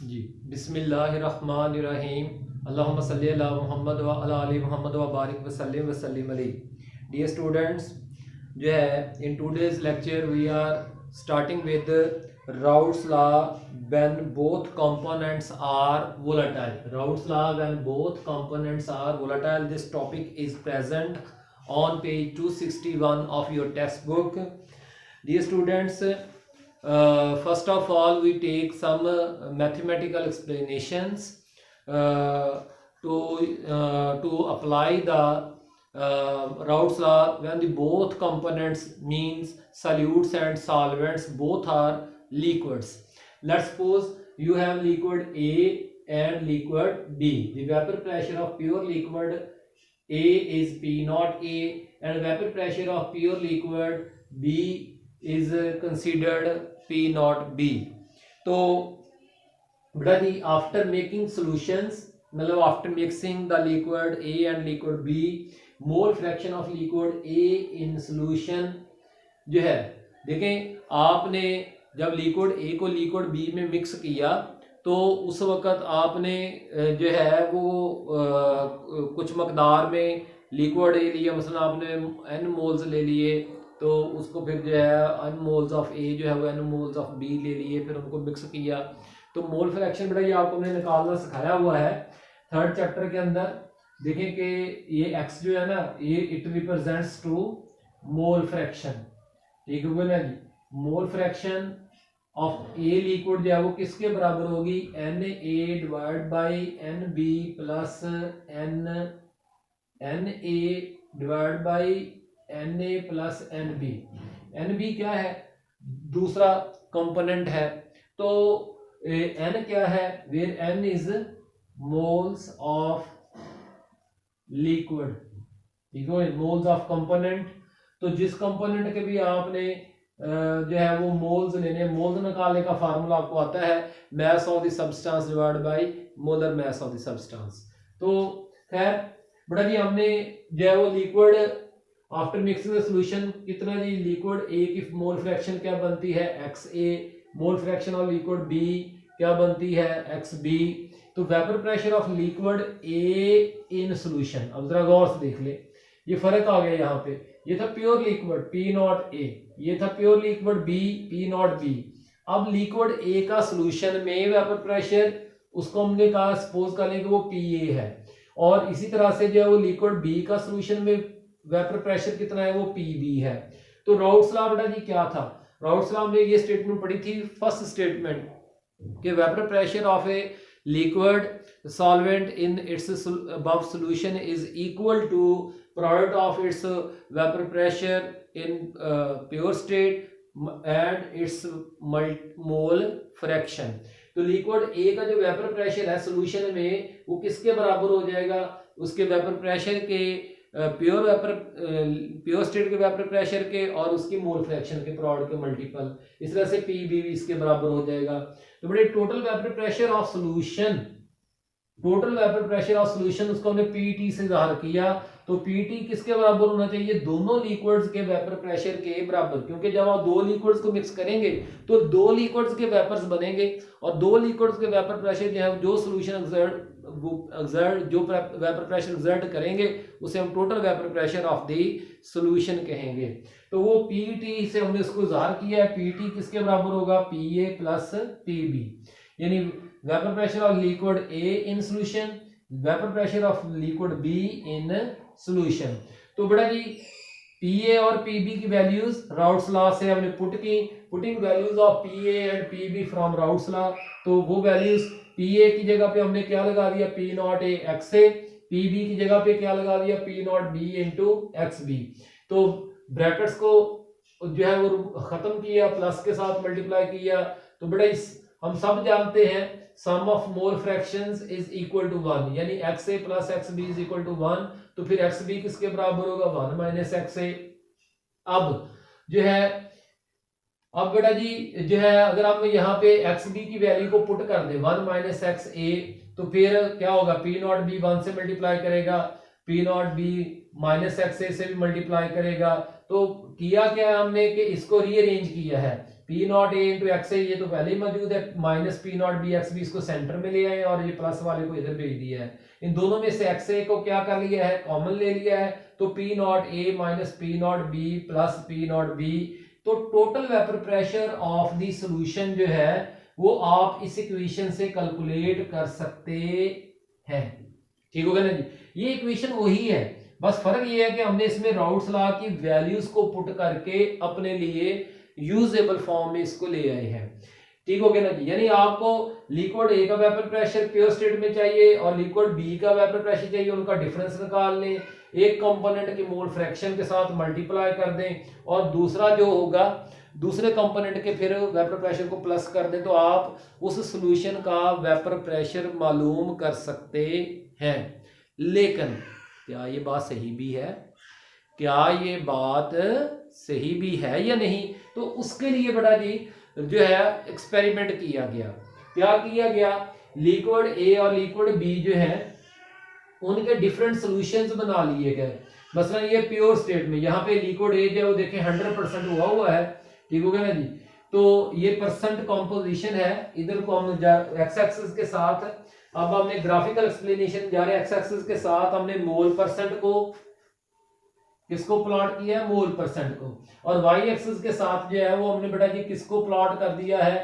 जी बिस्मिल्लाहिर्रहमानिर्रहीम अल्लाहुम्मा सल्ली अला मुहम्मद व अला आलि मुहम्मद व बारिक वसल्लिम अलैहि। डियर स्टूडेंट्स, जो है in today's lecture we are starting with Raoult's law when both components are volatile. Raoult's law when both components are volatile. This topic is present on page 261 of your textbook. Dear students, first of all we take some mathematical explanations to apply the Raoult's law when the both components means solutes and solvents both are liquids. Let's suppose you have liquid A and liquid B. The vapor pressure of pure liquid A is P naught A and vapor pressure of pure liquid B is considered P naught B. तो बेटा जी after making solutions, मतलब after mixing the liquid A and liquid B, mole fraction of liquid A in solution जो है, देखें आपने जब liquid A को liquid B में मिक्स किया तो उस वक़्त आपने जो है वो कुछ मकदार में लिक्विड ए लिया, मसलन आपने n मोल्स ले लिए, तो उसको फिर जो है n मोल्स ऑफ ए जो है वो n मोल्स ऑफ बी ले लिए, फिर उनको मिक्स किया। तो मोल फ्रैक्शन बेटा ये आपको हमने निकालना सिखाया हुआ है थर्ड चैप्टर के अंदर। देखें कि ये x जो है ना, ये it represents to mole fraction, ठीक है ना जी। Mole fraction of A liquid जो है वो किसके बराबर होगी, N A divide by N B plus N A divide by N A plus N B. N B क्या है, दूसरा कंपोनेंट है, तो एन क्या है, where N is moles of liquid, ठीक है, मोल्स ऑफ कंपोनेंट। तो जिस कंपोनेंट के भी आपने जो है वो मोल्स लेने, मोल्स निकालने का फार्मूला आपको आता है mass of the substance divide by molar mass of the substance. तो खैर बेटा जी हमने जो है वो liquid after mixing the solution कितना जी, लिक्विड ए की मोल फ्रैक्शन क्या बनती है XA, mole fraction of liquid B क्या बनती है XB। तो vapour pressure of liquid A in solution, अब जरा गौर से देख ले, ये फर्क आ गया यहाँ पे, ये था pure liquid P not A, ये था pure liquid B P not B। अब लिक्विड A का सॉल्यूशन में वेपर प्रेशर, उसको हमने कहा सपोज कर लें कि वो PA है, और इसी तरह से जो है वो लिक्विड B का सॉल्यूशन में वेपर प्रेशर कितना है, वो PB है। तो राउट्स लॉ बेटा जी क्या था, राउट्स लॉ में ये स्टेटमेंट पढ़ी थी, फर्स्ट स्टेटमेंट कि vapour pressure of A liquid solvent in its above solution is equal to product of its vapor pressure in pure state and its mole fraction। तो liquid A का जो vapour pressure है solution में वो किसके बराबर हो जाएगा, उसके वेपर प्रेशर के प्योर स्टेट के वेपर प्रेशर के और उसकी मोल फ्रैक्शन के प्रोडक्ट के मल्टीपल, इस तरह से PB भी इसके बराबर हो जाएगा। तो बड़े total vapour pressure of solution, total vapour pressure of solution उसको हमने PT से ज़ाहिर किया, तो PT किसके बराबर होना चाहिए, दोनों लिक्विड्स के वेपर प्रेशर के बराबर, क्योंकि जब आप दो लिक्विड्स को मिक्स करेंगे तो दो लिक्विड्स के वेपर्स बनेंगे, और दो लिक्विड्स के वेपर प्रेशर जो है जो सॉल्यूशन जो वेपर प्रेशर एक्सर्ट करेंगे उसे हम total vapour pressure of the solution कहेंगे। तो वो PT से हमने इसको ज़ाहिर किया है, PT किसके बराबर होगा, PA प्लस PB, यानी vapour pressure of liquid A in solution, vapour pressure of liquid B in solution. तो बेटा जी PA और PB की वैल्यूज राउट्स लॉ से हमने पुट की, putting values of PA and PB from routes law. तो वो वैल्यूज PA की जगह पे हमने क्या लगा दिया, P not A XA, PB की जगह पे क्या लगा दिया, P not B into XB। तो ब्रैकेट्स को जो है वो खत्म किया, प्लस के साथ मल्टीप्लाई किया। तो बेटा इस हम सब जानते हैं sum of mole fractions is equal to 1, यानी XA plus XB is equal to 1। तो फिर XB किसके बराबर होगा, 1 माइनस XA। अब जो है, अब बेटा जी जो है अगर हम यहाँ पे XB की वैल्यू को पुट कर दे 1 माइनस XA, तो फिर क्या होगा, P नॉट B 1 से मल्टीप्लाई करेगा, P not B minus XA से भी मल्टीप्लाई करेगा। तो किया क्या हमने कि इसको रीअरेंज किया है, P not A into X है, ये तो पहले ही मौजूद है, minus P not B X B, इसको सेंटर में ले आए और ये प्लस वाले को इधर भेज दिया है। इन दोनों में से एक्स ए को क्या कर लिया है, कॉमन ले लिया है, तो P not A minus P not B plus P not B. तो total vapour pressure of the solution जो है वो आप इस इक्वेशन से कैलकुलेट कर सकते हैं। ठीक हो गया ना जी, ये इक्वेशन वही है, बस फर्क ये है कि हमने इसमें राउट्स लॉ की वैल्यूज को पुट करके अपने लिए यूजेबल फॉर्म में इसको ले आए हैं। ठीक हो गया ना जी, यानी आपको लिक्विड ए का वेपर प्रेशर प्योर स्टेट में चाहिए और लिक्विड बी का वेपर प्रेशर चाहिए, उनका डिफरेंस निकाल लें, एक कंपोनेंट की मोल फ्रैक्शन के साथ मल्टीप्लाई कर दें और दूसरा जो होगा दूसरे कंपोनेंट के फिर वेपर प्रेशर को प्लस कर दें, तो आप उस सॉल्यूशन का वेपर प्रेशर मालूम कर सकते हैं। लेकिन क्या ये बात सही भी है, क्या ये बात सही भी है या नहीं, तो उसके लिए बड़ा जी जो है एक्सपेरिमेंट किया गया। क्या किया गया, लिक्विड ए और लिक्विड बी जो है उनके डिफरेंट सॉल्यूशंस बना लिए गए। मसलन ये प्योर स्टेट में यहाँ पे लिक्विड ए जो है वो देखें 100% हुआ है। ठीक हो गया ना जी, तो ये परसेंट कॉम्पोजिशन है, इधर को हम एक्स एक्सिस के साथ, अब हमने ग्राफिकल एक्सप्लेनेशन जा रहे हैं, एक्स एक्सिस के साथ हमने मोल परसेंट को किसको प्लॉट किया है, मोल परसेंट को, और वाई एक्सिस के साथ जो है वो हमने बेटा जी किसको प्लॉट कर दिया है,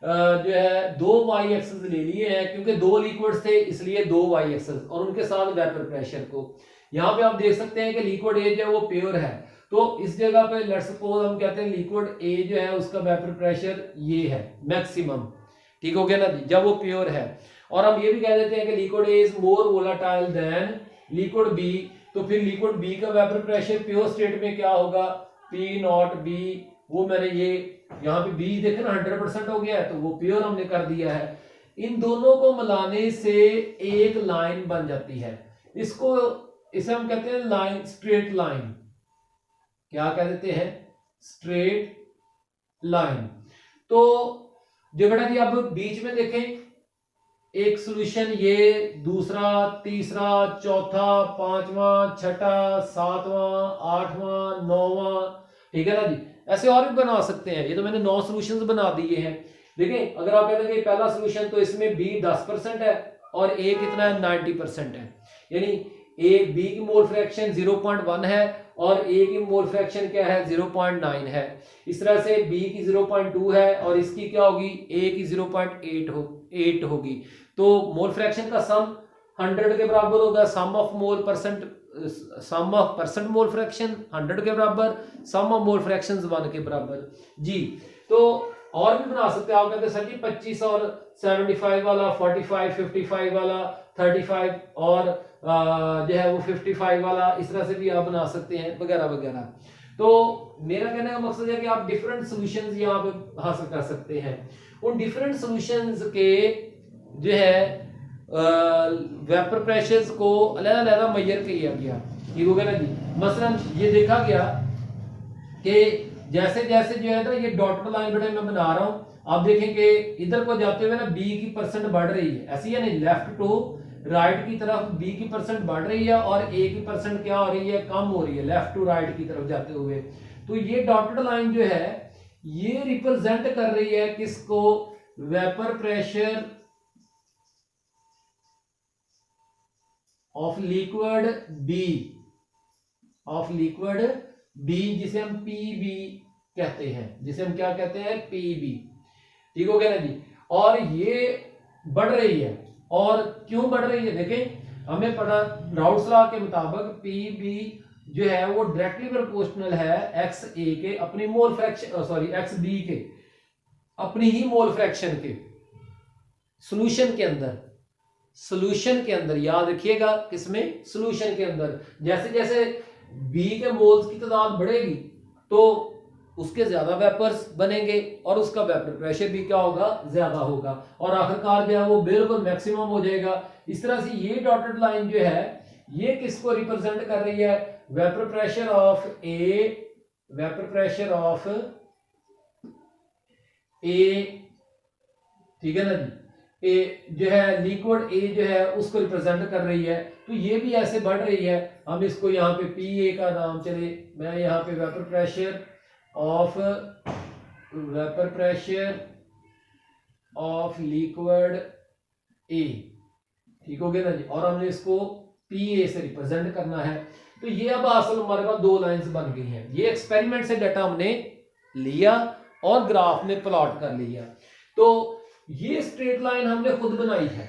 जो है दो वाई एक्सिस ले लिए हैं, क्योंकि दो लिक्विड्स थे इसलिए दो वाई एक्सिस, और उनके साथ वेपर प्रेशर को। यहाँ पे आप देख सकते हैं कि लिक्विड ए जो है वो प्योर है, तो इस जगह पे लेट्स सपोज हम कहते हैं लिक्विड ए जो है उसका वेपर प्रेशर ये है मैक्सिमम। ठीक हो गया ना जी, जब वो प्योर है, और हम ये भी कह देते हैं कि liquid A is more volatile than liquid B, तो फिर लिक्विड बी का वेपर प्रेशर प्योर स्टेट में क्या होगा, पी नॉट बी, वो मैंने ये यहाँ पे बी देखे ना 100% हो गया है, तो वो प्योर हमने कर दिया है। इन दोनों को मिलाने से एक लाइन बन जाती है, इसे हम कहते हैं लाइन, स्ट्रेट लाइन। क्या कह देते हैं, स्ट्रेट लाइन। तो जो बेटा जी अब बीच में देखें एक सॉल्यूशन, ये दूसरा, तीसरा, चौथा, पांचवा, छठा, सातवां, आठवां, नौवां, ठीक है ना जी, ऐसे और भी बना सकते हैं। ये तो मैंने 9 सॉल्यूशंस बना दिए हैं। देखें अगर आप कहते हैं पहला सॉल्यूशन तो इसमें बी 10% है और ए कितना है 90% है, यानी ए बी की मोल फ्रैक्शन 0.1 है और ए की मोल फ्रैक्शन क्या है 0.9 है। इस तरह से बी की 0.2 है और इसकी क्या होगी, ए की 0.8 होगी। तो मोल फ्रैक्शन का सम 100 के बराबर होगा, सम ऑफ परसेंट मोल फ्रैक्शन 100 के बराबर, सम ऑफ मोल फ्रैक्शन 1 के बराबर जी। तो और भी बना सकते हैं, आप कहते हैं सर जी 25 और 75 वाला, 45 55 वाला, 35 और जो है वो 55 वाला, इस तरह से भी आप बना सकते हैं वगैरह वगैरह। तो मेरा कहने का मकसद है कि आप डिफरेंट सॉल्यूशंस यहाँ पे हासिल कर सकते हैं। उन डिफरेंट सॉल्यूशंस के जो है वेपर प्रेशर्स को अलग-अलग मेजर किया गया। ठीक हो गया ना जी, मसलन ये देखा गया कि जैसे जैसे जो है ना ये डॉटेड लाइन बेटा मैं बना रहा हूं, आप देखें कि इधर को जाते हुए ना बी की परसेंट बढ़ रही है, ऐसी है नहीं, लेफ्ट टू राइट की तरफ बी की परसेंट बढ़ रही है और ए की परसेंट क्या हो रही है, कम हो रही है, लेफ्ट टू राइट की तरफ जाते हुए। तो ये डॉटेड लाइन जो है ये रिप्रेजेंट कर रही है किसको, vapour pressure of liquid B, जिसे हम पीबी कहते हैं, जिसे हम क्या कहते हैं, पीबी। ठीक हो गया ना जी, और ये बढ़ रही है, और क्यों बढ़ रही है, देखें हमें पता राउट्स लॉ के मुताबिक पीबी जो है वो डायरेक्टली प्रोपोर्शनल है एक्स ए के अपनी mole fraction, sorry X B के अपनी ही मोल फ्रैक्शन के। सॉल्यूशन के अंदर याद रखिएगा, किसमें, सॉल्यूशन के अंदर जैसे जैसे बी के मोल्स की तादाद बढ़ेगी तो उसके ज्यादा वेपर्स बनेंगे और उसका वेपर प्रेशर भी क्या होगा, ज्यादा होगा, और आखिरकार जो है वो बिल्कुल मैक्सिमम हो जाएगा। इस तरह से ये डॉटेड लाइन जो है ये किसको रिप्रेजेंट कर रही है, वेपर प्रेशर ऑफ ए, ठीक है ना जी, ए जो है लिक्विड ए जो है उसको रिप्रेजेंट कर रही है। तो ये भी ऐसे बढ़ रही है, हम इसको यहाँ पे पी ए का नाम चले, मैं यहाँ पे vapour pressure of vapour pressure of liquid A, ठीक हो गया ना जी, और हमने इसको पी ए से रिप्रेजेंट करना है। तो ये अब असल हमारे पास दो लाइंस बन गई हैं। ये एक्सपेरिमेंट से डाटा हमने लिया और ग्राफ में प्लॉट कर लिया। तो ये स्ट्रेट लाइन हमने खुद बनाई है,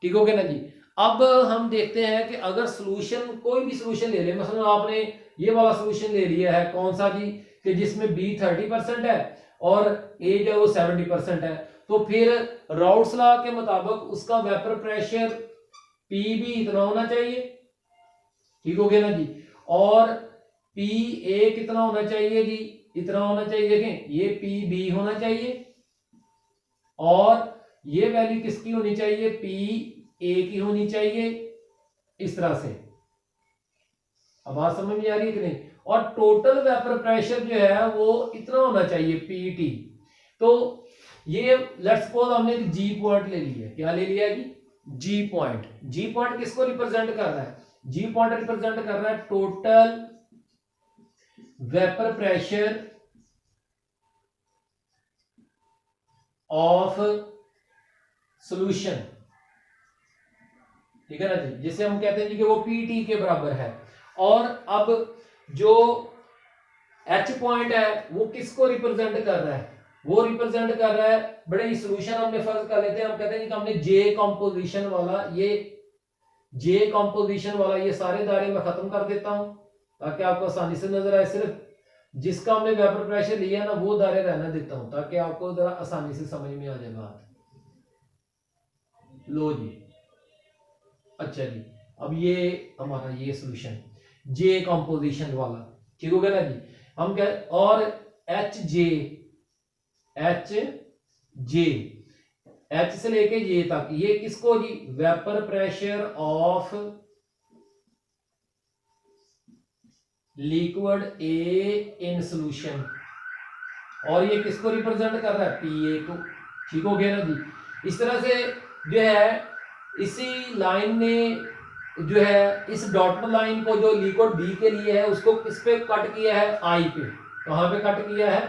ठीक हो गया ना जी। अब हम देखते हैं कि अगर सॉल्यूशन, कोई भी सॉल्यूशन ले ले, मतलब आपने ये वाला सॉल्यूशन ले लिया है, कौन सा जी, कि जिसमें B 30% है और A जो है वो 70% है, तो फिर राउट्स लॉ के मुताबिक उसका वेपर प्रेशर P भी इतना होना चाहिए, ठीक हो गया ना जी, और PA कितना होना चाहिए जी, इतना होना चाहिए। देखें ये PB होना चाहिए और ये वैल्यू किसकी होनी चाहिए, PA की होनी चाहिए, इस तरह से। अब बात समझ में आ रही है कि नहीं। और टोटल वेपर प्रेशर जो है वो इतना होना चाहिए PT। तो ये लेट्स सपोज हमने एक G पॉइंट ले लिया, क्या ले लिया जी, G पॉइंट। G पॉइंट किसको रिप्रेजेंट कर रहा है, G पॉइंट रिप्रेजेंट कर रहा है total vapour pressure of solution, ठीक है ना जी, जिसे हम कहते हैं जी कि वो PT के बराबर है। और अब जो H पॉइंट है वो किसको रिप्रेजेंट कर रहा है, वो रिप्रेजेंट कर रहा है, बड़े ही सॉल्यूशन हमने फर्ज कर लेते हैं, हम कहते हैं कि हमने J कंपोजिशन वाला, ये J कंपोजिशन वाला ये सारे दायरे में खत्म कर देता हूं ताकि आपको आसानी से नजर आए। सिर्फ जिसका हमने वेपर प्रेशर लिया ना वो दायरे रहना देता हूं ताकि आपको जरा आसानी से समझ में आ जाए बात। लो जी, अच्छा जी, अब ये हमारा ये सॉल्यूशन J कंपोजिशन वाला, ठीक हो गया ना जी। हम क्या, और H से लेके J तक, ये किसको जी, vapour pressure of liquid A in solution, और ये किसको रिप्रेजेंट कर रहा है, PA को, ठीक हो गया ना जी। इस तरह से जो है इसी लाइन ने जो है इस डॉटेड लाइन को जो लिक्विड B के लिए है उसको किस पे कट किया है, I पे। कहां पे कट किया है,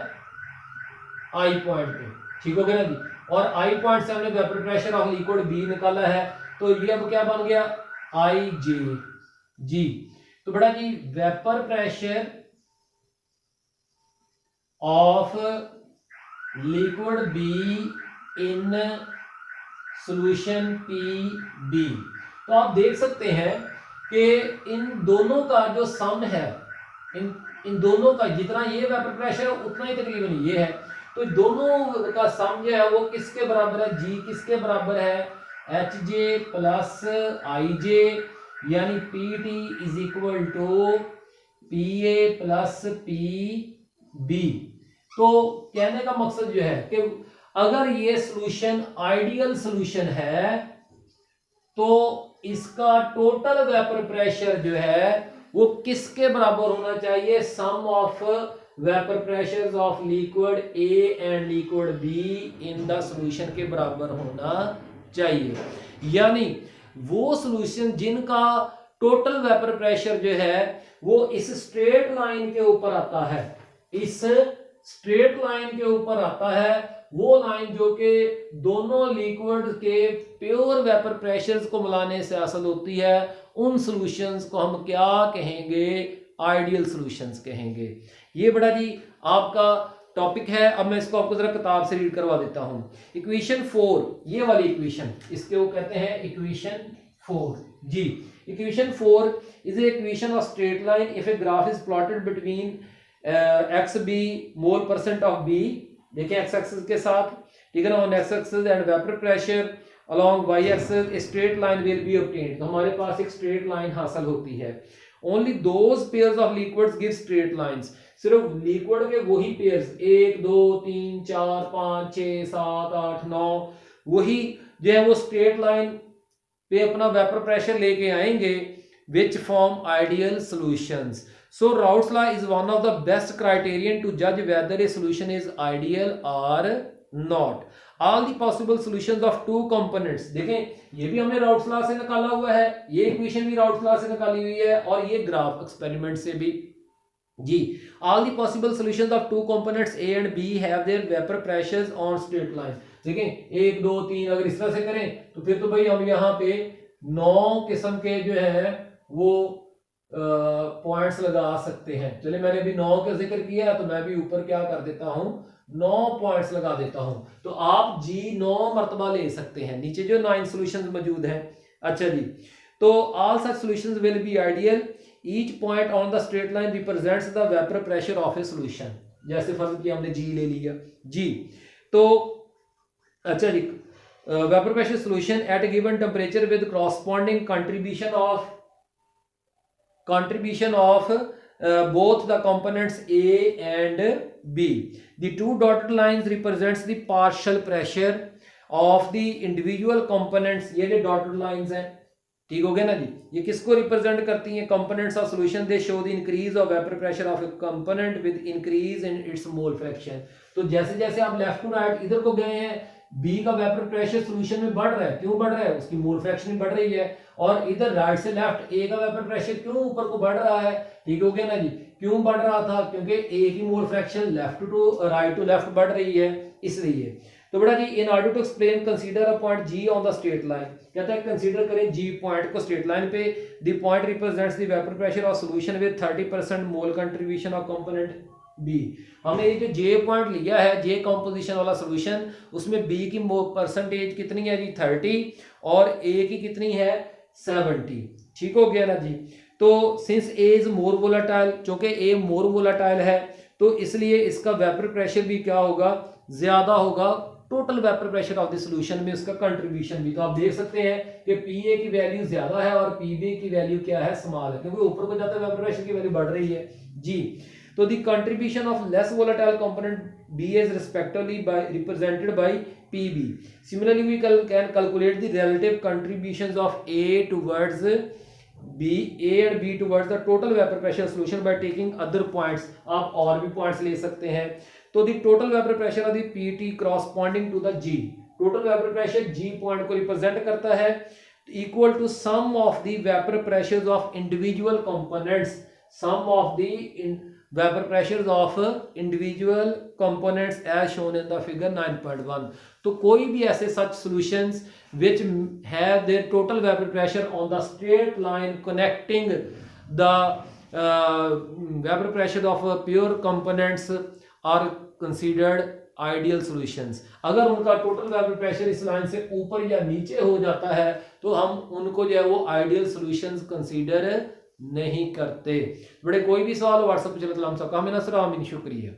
I पॉइंट पे, ठीक हो गया ना जी। और I पॉइंट से हमने vapour pressure of liquid B निकाला है, तो ये अब क्या बन गया, IG। तो बड़ा जी, vapour pressure of liquid B in solution PB। तो आप देख सकते हैं कि इन दोनों का जो सम है, इन दोनों का जितना ये वेपर प्रेशर है उतना ही तकरीबन ये है, तो दोनों का सम जो है वो किसके बराबर है, G किसके बराबर है, HJ प्लस IJ, यानी PT is equal to PA plus PB। तो कहने का मकसद जो है कि अगर ये सॉल्यूशन आइडियल सॉल्यूशन है तो इसका टोटल वेपर प्रेशर जो है वो किसके बराबर होना चाहिए, sum of vapour pressures of liquid A and liquid B in the solution के बराबर होना चाहिए। यानी वो सॉल्यूशन जिनका टोटल वेपर प्रेशर जो है वो इस स्ट्रेट लाइन के ऊपर आता है, इस स्ट्रेट लाइन के ऊपर आता है, वो लाइन जो कि दोनों लिक्विड के प्योर वेपर प्रेशर्स को मिलाने से हासिल होती है, उन सॉल्यूशंस को हम क्या कहेंगे, आइडियल सॉल्यूशंस कहेंगे। ये बड़ा जी आपका टॉपिक है। अब मैं इसको आपको जरा किताब से रीड करवा देता हूं। इक्वेशन 4, ये वाली इक्वेशन, इसके वो कहते हैं equation 4 ji. Equation 4 is a equation of straight line if a graph is plotted between XB mole percent of B, देखिए x एक्सिस के साथ, ठीक है ना, on x axis and vapour pressure along y axis a straight line will be obtained. तो हमारे पास एक स्ट्रेट लाइन हासिल होती है। Only those pairs of liquids give straight lines, सिर्फ लिक्विड के वही पेयर्स 1 2 3 4 5 6 7 8 9 वही जो है वो स्ट्रेट लाइन पे अपना वेपर प्रेशर लेके आएंगे which form ideal solutions. So Raoult's law is one of the best criterion to judge whether a solution is ideal or not. All the possible solutions of two components, देखें ये भी हमने Raoult's law से निकाला हुआ है, ये equation भी Raoult's law से निकाली हुई है, और ये ग्राफ एक्सपेरिमेंट से भी जी, all the possible solutions of two components A and B have their vapour pressures on straight line. देखें 1 2 3 अगर इस तरह से करें तो फिर तो भाई हम यहाँ पे 9 किस्म के जो है वो पॉइंट्स लगा सकते हैं। चलिए मैंने अभी 9 का जिक्र किया तो मैं भी ऊपर क्या कर देता हूं 9 पॉइंट्स लगा देता हूं। तो आप जी 9 मर्तबा ले सकते हैं, नीचे जो 9 सॉल्यूशंस मौजूद हैं। अच्छा जी, तो all such solutions will be ideal, each point on the straight line represents the vapour pressure of A solution. जैसे फर्ज किया हमने जी ले लिया जी। तो अच्छा जी, vapour pressure solution at given temperature with corresponding contribution of both the components A and B. The two dotted lines represents the partial pressure of the individual components. ये जो dotted lines हैं, ठीक हो गया ना जी, ये किसको रिप्रेजेंट करती हैं? Components of solution. They show the increase of vapour pressure of A component with increase in its mole fraction. तो जैसे जैसे आप लेफ्ट टू राइट इधर को गए हैं, बी का वेपर प्रेशर सॉल्यूशन में बढ़ रहा है। क्यों बढ़ रहा है? उसकी मोल फ्रैक्शन बढ़ रही है। और इधर राइट से लेफ्ट ए का वेपर प्रेशर क्यों ऊपर को बढ़ रहा है? ठीक हो गया ना जी, क्यों बढ़ रहा था? क्योंकि ए की mole fraction left to right to left बढ़ रही है, इसलिए। तो बेटा जी, in order to explain consider a point G on the straight line. कहता है कंसीडर करें जी पॉइंट को स्ट्रेट लाइन पे। The point represents the vapour pressure of solution with 30% mole contribution of component B. हमने ये जो J point लिया है, जे कंपोजिशन वाला सॉल्यूशन, उसमें बी की परसेंटेज कितनी है जी? 30, और ए की कितनी है? 70। ठीक हो गया ना जी। तो since A is more volatile, चूंकि ए मोर वोलाटाइल है, तो इसलिए इसका वेपर प्रेशर भी क्या होगा? ज्यादा होगा। Total vapour pressure of the solution में उसका कंट्रीब्यूशन भी, तो आप देख सकते हैं कि पी ए की वैल्यू ज्यादा है और पी बी की वैल्यू क्या है? स्मॉल है, क्योंकि ऊपर को जाता है वेपर प्रेशर की वैल्यू बढ़ रही है जी। तो the contribution of less volatile component B is respectively represented by PB. Similarly we can calculate the relative contributions of A towards B, A and B towards the total vapour pressure solution by taking other points. आप और भी points ले सकते हैं। तो the total vapour pressure of the PT corresponding to the G, total vapour pressure G point को represent करता है, equal to some of the vapour pressures of individual components, sum of the vapour pressures of individual components as shown in the figure 9.1। तो कोई भी ऐसे such solutions which have their total vapor pressure on the straight line connecting the vapor pressure of pure components are considered ideal solutions. अगर उनका total vapour pressure इस line से ऊपर या नीचे हो जाता है तो हम उनको जो है वो आइडियल सॉल्यूशंस कंसीडर नहीं करते। बड़े कोई भी सवाल व्हाट्सएप पे चलते, हम सबका हमें नसर आमीन, शुक्रिया।